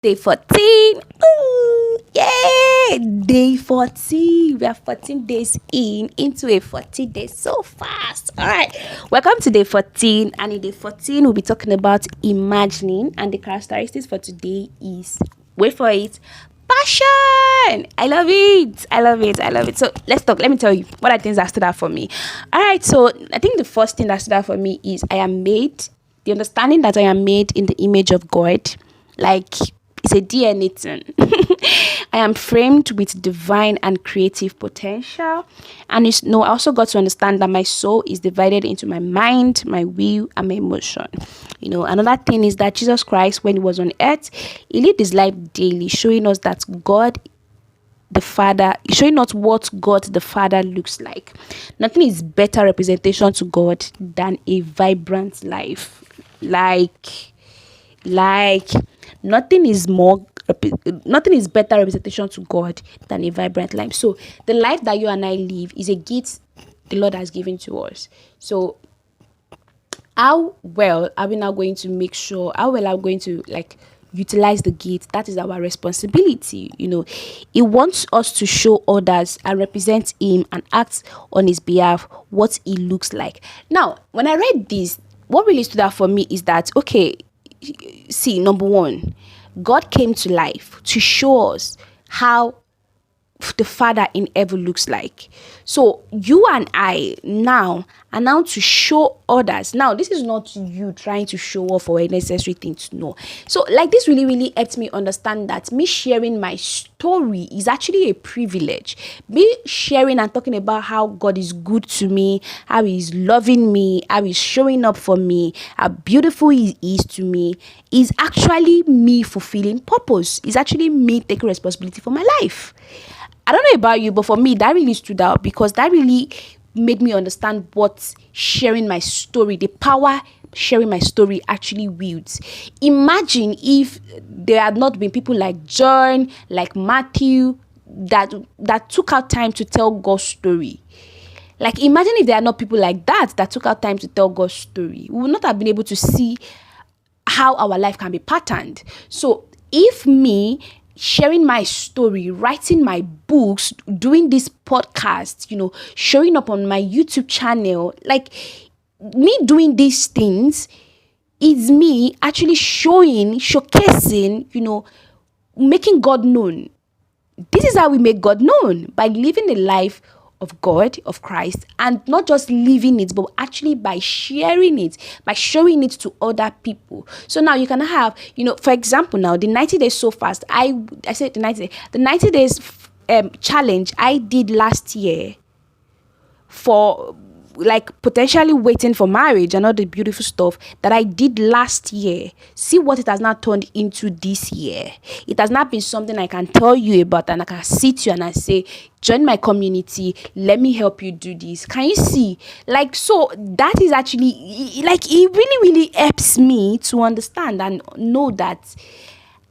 Day 14. Ooh, yay! Day 14. We are 14 days into a 14 days so fast. All right. Welcome to day 14. And in day 14, we'll be talking about imagining. And the characteristics for today is, wait for it, passion. I love it. I love it. I love it. So let's talk. Let me tell you what are things that stood out for me. All right. So I think the first thing that stood out for me is the understanding that I am made in the image of God. Like, it's a DNA thing. I am framed with divine and creative potential. And I also got to understand that my soul is divided into my mind, my will, and my emotion. Another thing is that Jesus Christ, when he was on earth, he lived his life daily, showing us that God the Father, showing us what God the Father looks like. Nothing is better representation to God than a vibrant life. Like nothing is better representation to God than a vibrant life. So the life that you and I live is a gift the Lord has given to us. So how well are we now going to make sure, how well are we going to utilize the gift? That is our responsibility. He wants us to show others and represent him and act on his behalf what he looks like. Now, when I read this, what really stood out for me is that, okay, see, number one, God came to life to show us how the Father in heaven looks like. So you and I now are now to show others. Now, this is not you trying to show off or a necessary thing to know. So this really, really helped me understand that me sharing my story is actually a privilege. Me sharing and talking about how God is good to me, how he's loving me, how he's showing up for me, how beautiful he is to me, is actually me fulfilling purpose. It's actually me taking responsibility for my life. I don't know about you, but for me, that really stood out because that really made me understand what sharing my story, the power sharing my story actually wields. Imagine if there had not been people like John, like Matthew, that took out time to tell God's story. Imagine if there are not people like that took out time to tell God's story. We would not have been able to see how our life can be patterned. So if me sharing my story, writing my books, doing this podcast, showing up on my YouTube channel, me doing these things is me actually showcasing, making God known. This is how we make God known, by living the life of God, of Christ, and not just living it, but actually by sharing it, by showing it to other people. So now you can have, for example, now the 90 days so fast. I said the 90 days challenge I did last year for potentially waiting for marriage and all the beautiful stuff that I did last year. See what it has now turned into this year. It has not been something I can tell you about and I can sit you and I say, join my community, let me help you do this. Can you see? So that is actually it really, really helps me to understand and know that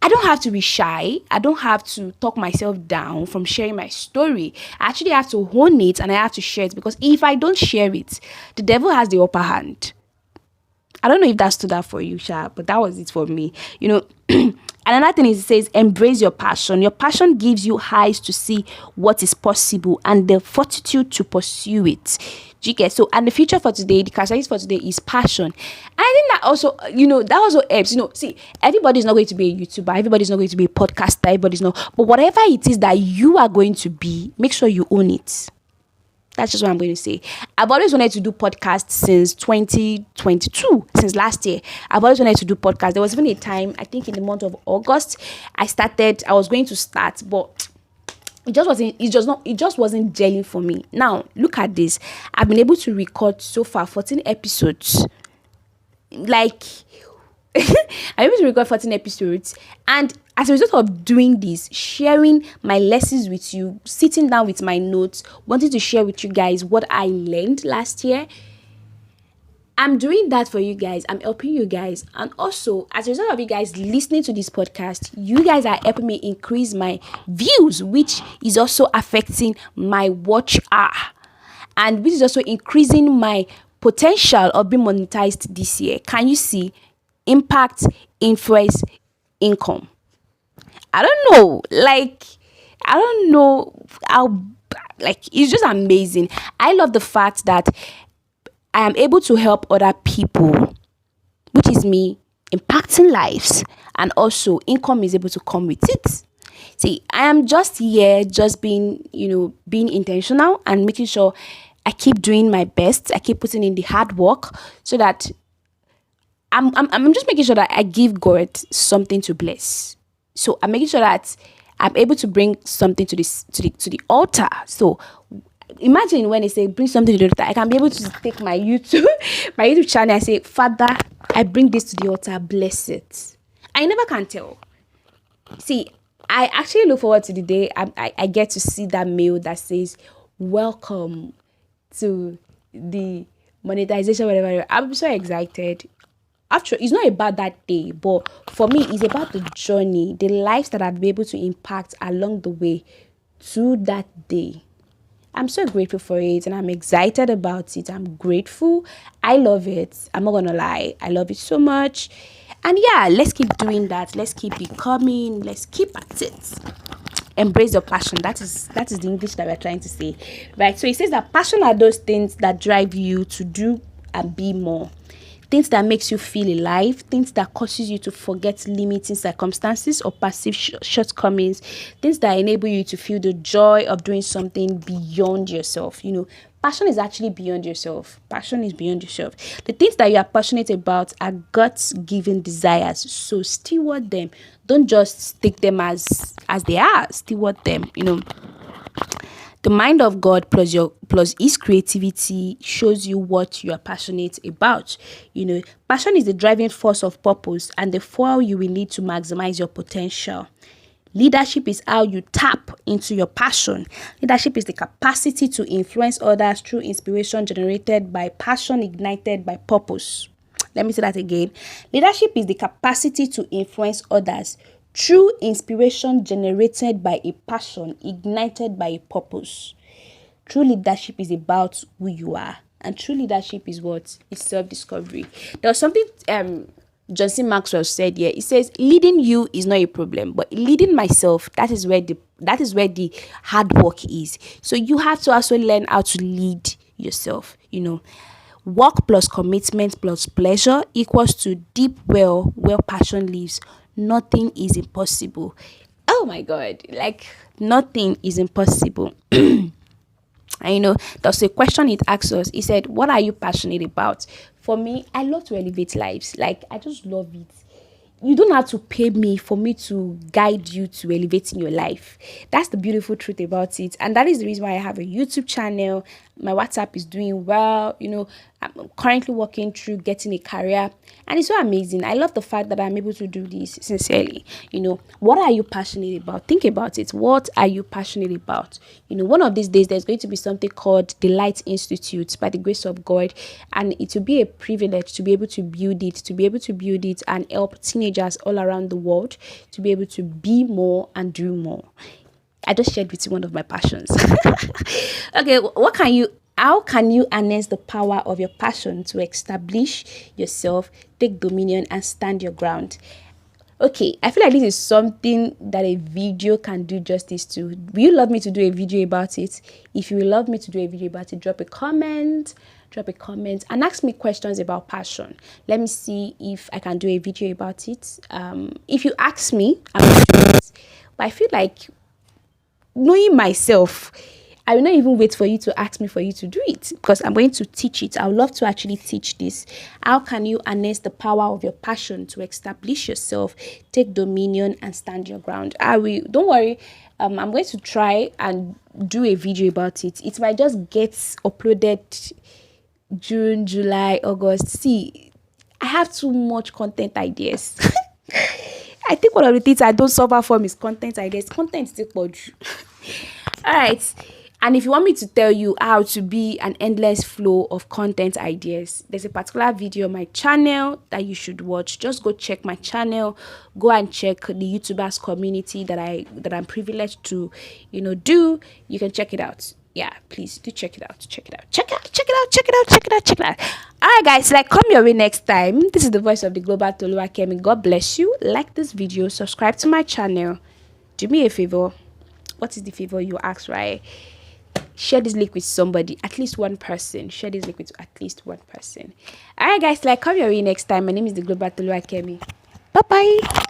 I don't have to be shy. I don't have to talk myself down from sharing my story. I actually have to own it and I have to share it, because if I don't share it, the devil has the upper hand. I don't know if that stood out for you, Sha, but that was it for me. Another thing is, it says, embrace your passion. Your passion gives you eyes to see what is possible and the fortitude to pursue it. Do you get? So, and the future for today, the characteristics for today is passion. I think that also, that also helps. See, everybody's not going to be a YouTuber. Everybody's not going to be a podcaster. Everybody's not. But whatever it is that you are going to be, make sure you own it. That's just what I'm going to say. I've always wanted to do podcasts since 2022, since last year. I've always wanted to do podcasts. There was even a time, I think in the month of August, I was going to start, but it just wasn't gelling for me. Now, look at this. I've been able to record so far 14 episodes. I'm able to record 14 episodes, and as a result of doing this, sharing my lessons with you, sitting down with my notes, wanting to share with you guys what I learned last year, I'm doing that for you guys. I'm helping you guys. And also, as a result of you guys listening to this podcast, you guys are helping me increase my views, which is also affecting my watch hour, and which is also increasing my potential of being monetized this year. Can you see? Impact, influence, income. I don't know. Like, I don't know how, like, it's just amazing. I love the fact that I am able to help other people, which is me impacting lives, and also income is able to come with it. See, I am just here, just being, being intentional and making sure I keep doing my best. I keep putting in the hard work so that I'm just making sure that I give God something to bless. So I'm making sure that I'm able to bring something to the altar. So imagine when they say bring something to the altar, I can be able to take my YouTube my YouTube channel and say, Father, I bring this to the altar, bless it. I never can tell. See, I actually look forward to the day I get to see that mail that says, welcome to the monetization, whatever. I'm so excited. After, it's not about that day, but for me, it's about the journey, the lives that I'll be able to impact along the way to that day. I'm so grateful for it and I'm excited about it. I'm grateful. I love it. I'm not gonna lie. I love it so much. And yeah, let's keep doing that. Let's keep becoming. Let's keep at it. Embrace your passion. That is the English that we're trying to say. Right. So it says that passion are those things that drive you to do and be more. Things that makes you feel alive, things that causes you to forget limiting circumstances or perceived shortcomings, things that enable you to feel the joy of doing something beyond yourself. Passion is actually beyond yourself. Passion is beyond yourself. The things that you are passionate about are God's given desires. So steward them. Don't just take them as they are. Steward them. The mind of God plus his creativity shows you what you are passionate about. Passion is the driving force of purpose and the fuel you will need to maximize your potential. Leadership is how you tap into your passion. Leadership is the capacity to influence others through inspiration generated by passion ignited by purpose. Let me say that again. Leadership is the capacity to influence others through inspiration generated by a passion ignited by a purpose. True leadership is about who you are, and true leadership is what? Is self-discovery. There was something John C. Maxwell said here. He says, leading you is not a problem, but leading myself, that is where the hard work is. So you have to also learn how to lead yourself. Work plus commitment plus pleasure equals to deep well passion lives. Nothing is impossible. Oh my God, like nothing is impossible. And there's a question it asks us. It said, what are you passionate about? For me, I love to elevate lives. Like, I just love it. You don't have to pay me for me to guide you to elevating your life. That's the beautiful truth about it. And that is the reason why I have a YouTube channel. My WhatsApp is doing well. I'm currently working through getting a career. And it's so amazing. I love the fact that I'm able to do this sincerely. What are you passionate about? Think about it. What are you passionate about? One of these days, there's going to be something called the Light Institute by the grace of God. And it will be a privilege to be able to build it, and help teenagers all around the world to be able to be more and do more. I just shared with you one of my passions. Okay, how can you harness the power of your passion to establish yourself, take dominion, and stand your ground? Okay, I feel like this is something that a video can do justice to. Will you love me to do a video about it? If you will love me to do a video about it, drop a comment and ask me questions about passion. Let me see if I can do a video about it. If you ask me, I will do it. But I feel like, knowing myself, I will not even wait for you to ask me for you to do it, because I'm going to teach it. I would love to actually teach this. How can you harness the power of your passion to establish yourself, take dominion, and stand your ground? Don't worry. I'm going to try and do a video about it. It might just get uploaded June, July, August. See, I have too much content ideas. I think one of the things I don't suffer from is content ideas. Content still purge. All right. And if you want me to tell you how to be an endless flow of content ideas, there's a particular video on my channel that you should watch. Just go check my channel. Go and check the YouTubers community that I'm privileged to, do. You can check it out. Yeah, please do check it out. Check it out. Check it out. Check it out. Check it out. Check it out. Check it out. All right, guys. Like, come your way next time. This is the voice of the Global Toluwakemi. God bless you. Like this video. Subscribe to my channel. Do me a favor. What is the favor you ask, right? Share this link with somebody, at least one person. Share this link with at least one person. All right, guys. Like, come your way next time. My name is the Global Toluwakemi. Bye bye.